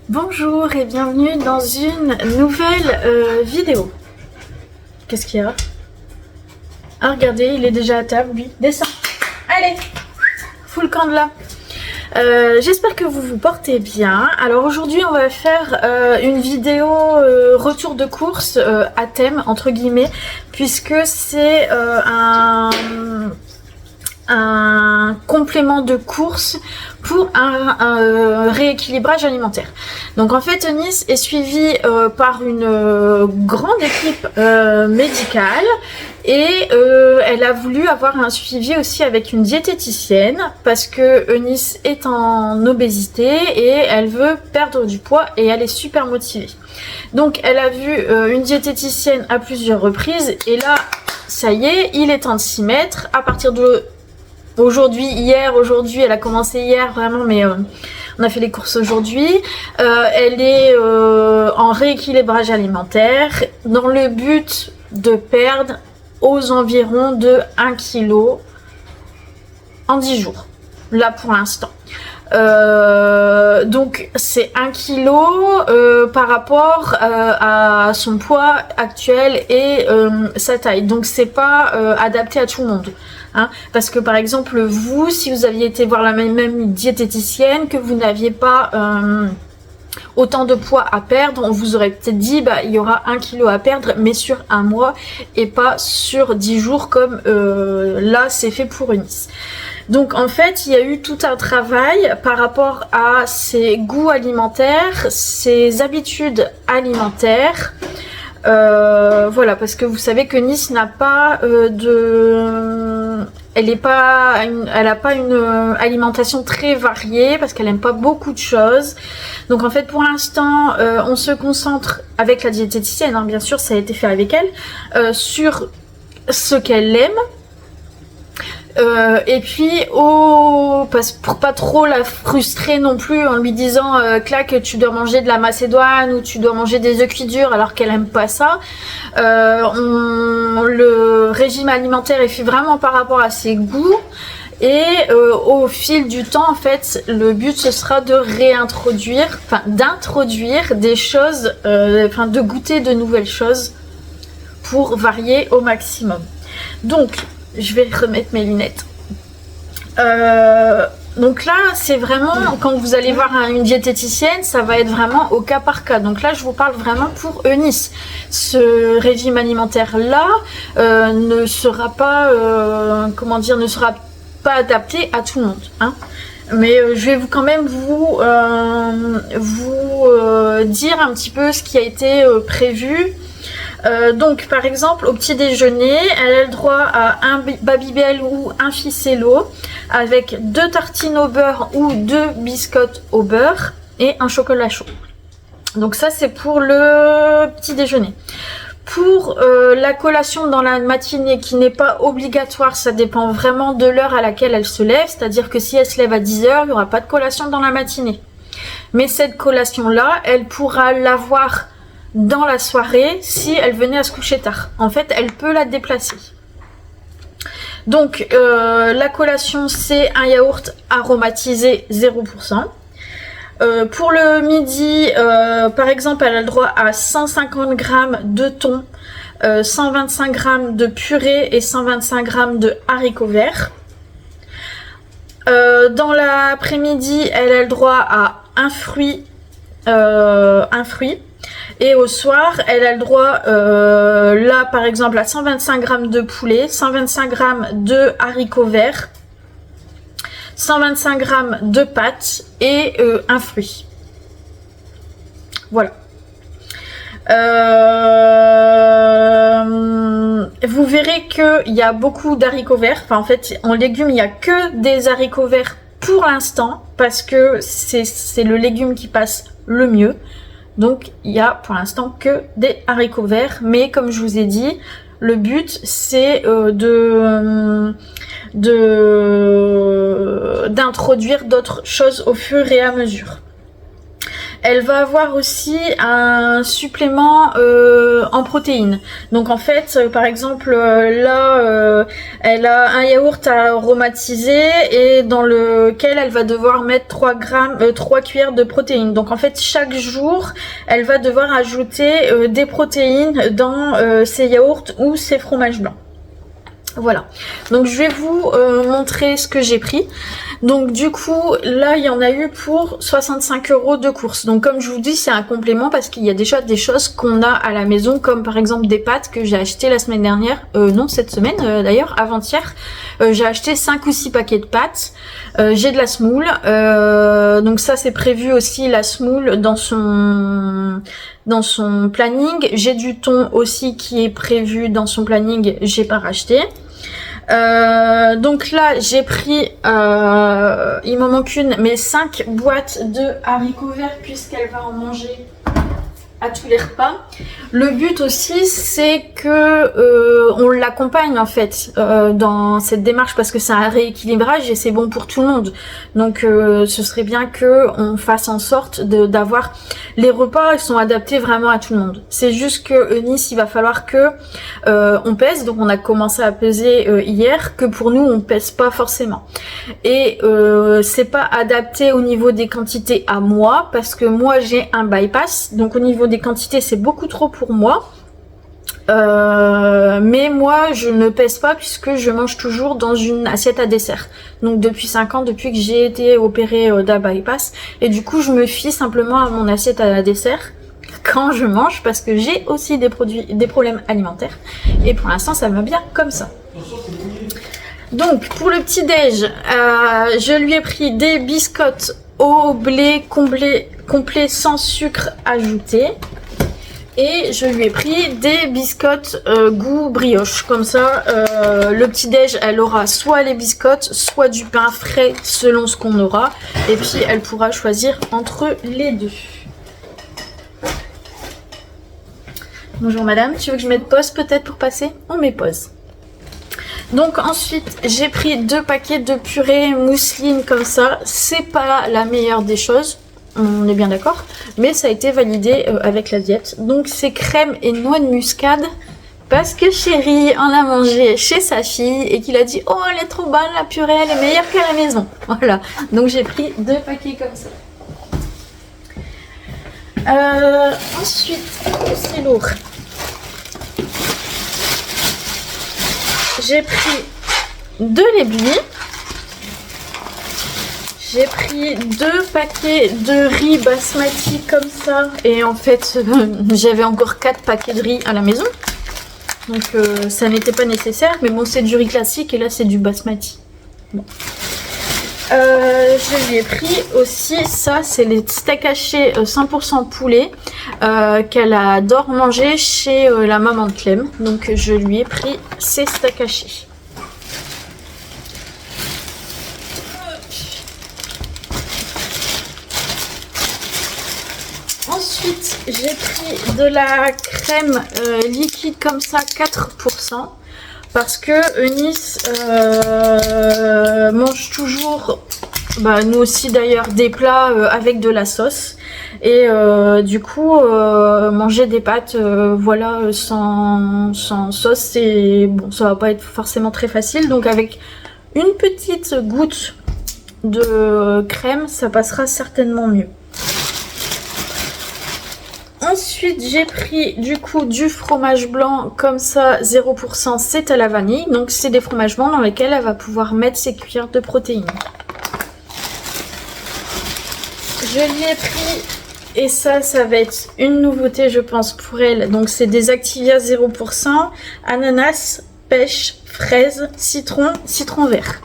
Bonjour et bienvenue dans une nouvelle vidéo. Qu'est-ce qu'il y a? Ah regardez, il est déjà à table, lui. Descends. Allez, fous le camp de là. J'espère que vous vous portez bien. Alors aujourd'hui on va faire une vidéo retour de course à thème entre guillemets, puisque c'est un complément de course pour un rééquilibrage alimentaire. Donc en fait Eunice est suivie par une grande équipe médicale et elle a voulu avoir un suivi aussi avec une diététicienne parce que Eunice est en obésité et elle veut perdre du poids et elle est super motivée. Donc elle a vu une diététicienne à plusieurs reprises et là ça y est, il est temps de s'y mettre. À partir de aujourd'hui, elle a commencé hier vraiment, mais on a fait les courses aujourd'hui. Elle est en rééquilibrage alimentaire dans le but de perdre aux environs de 1 kg en 10 jours, là pour l'instant. Donc c'est 1 kg par rapport à son poids actuel et sa taille. Donc c'est pas adapté à tout le monde. Hein, parce que par exemple vous, si vous aviez été voir la même diététicienne, que vous n'aviez pas autant de poids à perdre, on vous aurait peut-être dit bah il y aura 1 kg à perdre mais sur un mois et pas sur 10 jours comme là c'est fait pour Eunice. Donc en fait il y a eu tout un travail par rapport à ses goûts alimentaires, ses habitudes alimentaires. Voilà, parce que vous savez que Nice n'a pas elle a pas une alimentation très variée parce qu'elle aime pas beaucoup de choses. Donc en fait pour l'instant on se concentre avec la diététicienne, hein, bien sûr ça a été fait avec elle, sur ce qu'elle aime. Et puis pour pas trop la frustrer non plus en lui disant clac tu dois manger de la macédoine ou tu dois manger des œufs cuits durs alors qu'elle aime pas ça. Le régime alimentaire est fait vraiment par rapport à ses goûts et au fil du temps en fait le but ce sera de d'introduire des choses, de goûter de nouvelles choses pour varier au maximum. Donc je vais remettre mes lunettes. Donc là, c'est vraiment, quand vous allez voir une diététicienne, ça va être vraiment au cas par cas. Donc là, je vous parle vraiment pour Eunice. Ce régime alimentaire-là ne sera pas, ne sera pas adapté à tout le monde. Hein. Mais je vais quand même vous dire un petit peu ce qui a été prévu. Donc par exemple au petit déjeuner elle a le droit à un Babybel ou un Ficello avec 2 tartines au beurre ou 2 biscottes au beurre et un chocolat chaud. Donc ça c'est pour le petit déjeuner. Pour la collation dans la matinée qui n'est pas obligatoire, ça dépend vraiment de l'heure à laquelle elle se lève, c'est-à-dire que si elle se lève à 10 h, il n'y aura pas de collation dans la matinée. Mais cette collation là elle pourra l'avoir dans la soirée si elle venait à se coucher tard. En fait, elle peut la déplacer. Donc, la collation, c'est un yaourt aromatisé 0%. Pour le midi, par exemple, elle a le droit à 150 g de thon, 125 g de purée et 125 g de haricots verts. Dans l'après-midi, elle a le droit à un fruit. Et au soir, elle a le droit, là par exemple, à 125 g de poulet, 125 g de haricots verts, 125 g de pâtes et un fruit. Voilà. Vous verrez qu'il y a beaucoup d'haricots verts. Enfin, en fait, en légumes, il n'y a que des haricots verts pour l'instant parce que c'est le légume qui passe le mieux. Donc il y a pour l'instant que des haricots verts, mais comme je vous ai dit, le but c'est d'introduire d'autres choses au fur et à mesure. elle va avoir aussi un supplément en protéines. Donc en fait, par exemple, là, elle a un yaourt aromatisé et dans lequel elle va devoir mettre 3 cuillères de protéines. Donc en fait, chaque jour, elle va devoir ajouter des protéines dans ses yaourts ou ses fromages blancs. Voilà, donc je vais vous montrer ce que j'ai pris. Donc du coup, là, il y en a eu pour 65 € de course. Donc comme je vous dis, c'est un complément parce qu'il y a déjà des choses qu'on a à la maison, comme par exemple des pâtes que j'ai acheté la semaine dernière. Non, cette semaine d'ailleurs, avant-hier. J'ai acheté 5 ou 6 paquets de pâtes. J'ai de la semoule. Donc ça, c'est prévu aussi, la semoule, dans son planning. J'ai du thon aussi qui est prévu dans son planning. J'ai pas racheté. Donc là j'ai pris il m'en manque une, mais 5 boîtes de haricots verts puisqu'elle va en manger à tous les repas. Le but aussi, c'est que on l'accompagne en fait dans cette démarche parce que c'est un rééquilibrage et c'est bon pour tout le monde. Donc ce serait bien que on fasse en sorte d'avoir les repas, ils sont adaptés vraiment à tout le monde. C'est juste que Eunice, il va falloir que on pèse. Donc on a commencé à peser hier, que pour nous on pèse pas forcément. Et c'est pas adapté au niveau des quantités à moi parce que moi j'ai un bypass. Donc au niveau des quantités, c'est beaucoup trop pour moi. Mais moi je ne pèse pas puisque je mange toujours dans une assiette à dessert. Donc depuis 5 ans, depuis que j'ai été opérée d'un bypass, et du coup je me fie simplement à mon assiette à dessert quand je mange parce que j'ai aussi des problèmes alimentaires et pour l'instant ça va bien comme ça. Donc pour le petit déj, je lui ai pris des biscottes au blé complet sans sucre ajouté. Et je lui ai pris des biscottes goût brioche. Comme ça, le petit-déj, elle aura soit les biscottes, soit du pain frais selon ce qu'on aura. Et puis, elle pourra choisir entre les deux. Bonjour madame, tu veux que je mette pause peut-être pour passer? On met pause. Donc ensuite, j'ai pris 2 paquets de purée mousseline comme ça. C'est pas la meilleure des choses. On est bien d'accord, mais ça a été validé avec la diète. Donc c'est crème et noix de muscade parce que chérie en a mangé chez sa fille et qu'il a dit oh elle est trop bonne la purée, elle est meilleure qu'à la maison. Voilà, donc j'ai pris 2 paquets comme ça. Ensuite, c'est lourd. J'ai pris 2 légumes. J'ai pris 2 paquets de riz basmati comme ça. Et en fait, j'avais encore 4 paquets de riz à la maison. Donc ça n'était pas nécessaire. Mais bon, c'est du riz classique et là, c'est du basmati. Bon. Je lui ai pris aussi, ça, c'est les steaks hachés 100% poulet qu'elle adore manger chez la maman de Clem. Donc je lui ai pris ces steaks hachés. Ensuite, j'ai pris de la crème liquide comme ça, 4%. Parce que Eunice mange toujours, nous aussi d'ailleurs, des plats avec de la sauce. Et du coup, manger des pâtes voilà, sans sauce, c'est bon, ça va pas être forcément très facile. Donc avec une petite goutte de crème, ça passera certainement mieux. Ensuite, j'ai pris du coup du fromage blanc comme ça, 0%, c'est à la vanille. Donc c'est des fromages blancs dans lesquels elle va pouvoir mettre ses cuillères de protéines. Je lui ai pris, et ça va être une nouveauté je pense pour elle. Donc c'est des Activia 0%, ananas, pêche, fraise, citron vert.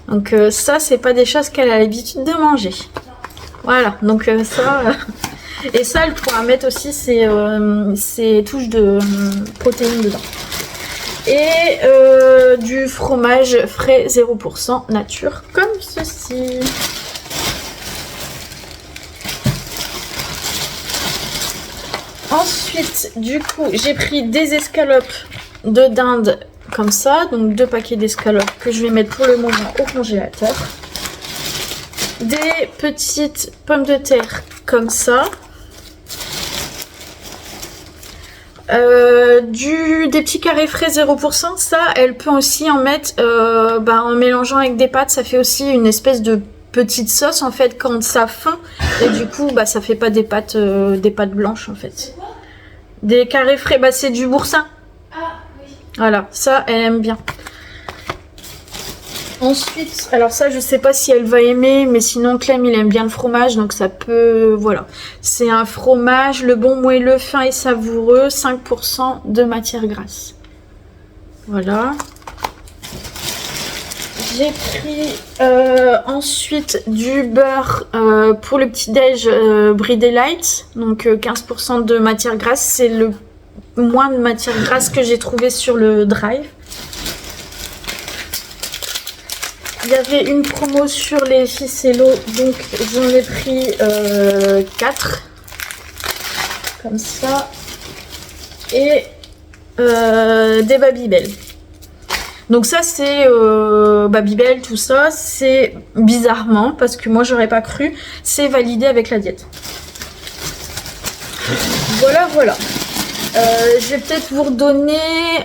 Donc ça, c'est pas des choses qu'elle a l'habitude de manger. Voilà, donc ça... Et ça, elle pourra mettre aussi ses touches de protéines dedans. Et du fromage frais 0% nature, comme ceci. Ensuite, du coup, j'ai pris des escalopes de dinde comme ça. Donc 2 paquets d'escalopes que je vais mettre pour le moment au congélateur. Des petites pommes de terre comme ça. Des petits carrés frais 0%, ça, elle peut aussi en mettre en mélangeant avec des pâtes, ça fait aussi une espèce de petite sauce en fait quand ça fond et du coup ça fait pas des pâtes blanches en fait. Des carrés frais, c'est du boursin. Ah oui. Voilà, ça elle aime bien. Ensuite, alors ça je sais pas si elle va aimer, mais sinon Clem il aime bien le fromage, donc ça peut, voilà. C'est un fromage, le bon moelleux, fin et savoureux, 5% de matière grasse. Voilà. J'ai pris ensuite du beurre pour le petit déj Brie Delight, donc 15% de matière grasse, c'est le moins de matière grasse que j'ai trouvé sur le drive. Il y avait une promo sur les ficello, donc j'en ai pris 4 comme ça et des Babybel. Donc ça c'est Babybel, tout ça, c'est bizarrement, parce que moi j'aurais pas cru, c'est validé avec la diète. Voilà, voilà. Je vais peut-être vous redonner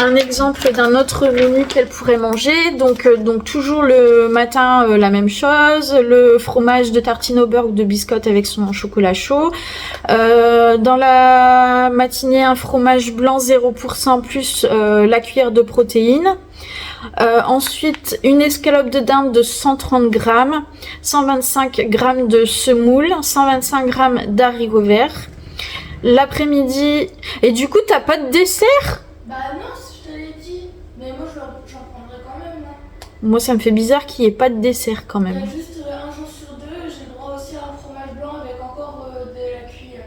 un exemple d'un autre menu qu'elle pourrait manger. Donc toujours le matin la même chose, le fromage de tartine au beurre ou de biscotte avec son chocolat chaud. Dans la matinée, un fromage blanc 0% plus la cuillère de protéines. Ensuite, une escalope de dinde de 130 grammes, 125 grammes de semoule, 125 grammes d'haricots verts. L'après-midi, et du coup t'as pas de dessert? Bah non, je te l'ai dit, mais moi j'en prendrai quand même, non? Moi ça me fait bizarre qu'il n'y ait pas de dessert quand Il y même. a juste un jour sur deux, j'ai le droit aussi à un fromage blanc avec encore de la cuillère.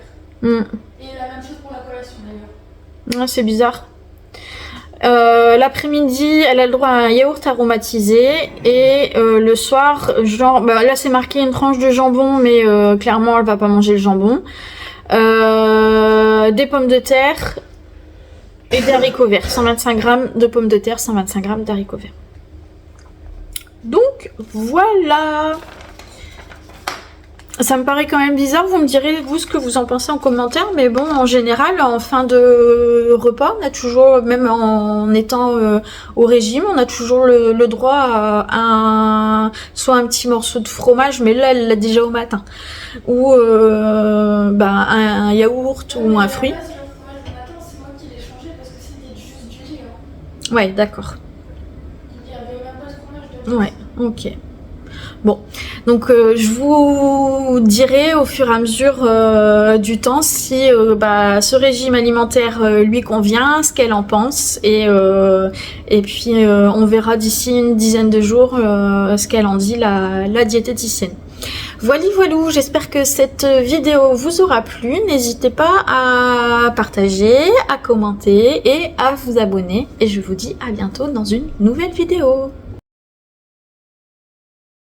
Et la même chose pour la collation d'ailleurs. Ouais, c'est bizarre. L'après-midi, elle a le droit à un yaourt aromatisé et le soir, genre, là c'est marqué une tranche de jambon, mais clairement elle va pas manger le jambon. Des pommes de terre et des haricots verts. 125 grammes de pommes de terre, 125 grammes d'haricots verts. Donc voilà. Ça me paraît quand même bizarre, vous me direz vous ce que vous en pensez en commentaire, mais bon, en général, en fin de repas, on a toujours, même en étant au régime, on a toujours le droit à soit un petit morceau de fromage, mais là, elle l'a déjà au matin, ou un yaourt ou un fruit. Le fromage du matin, c'est moi qui l'ai changé parce que c'était juste du lait. Hein. Ouais, d'accord. Il n'y avait même pas de fromage dedans. Ouais, ok. Bon, donc je vous dirai au fur et à mesure du temps si ce régime alimentaire lui convient, ce qu'elle en pense, et puis on verra d'ici une dizaine de jours ce qu'elle en dit, la diététicienne. Voilà, j'espère que cette vidéo vous aura plu. N'hésitez pas à partager, à commenter et à vous abonner. Et je vous dis à bientôt dans une nouvelle vidéo.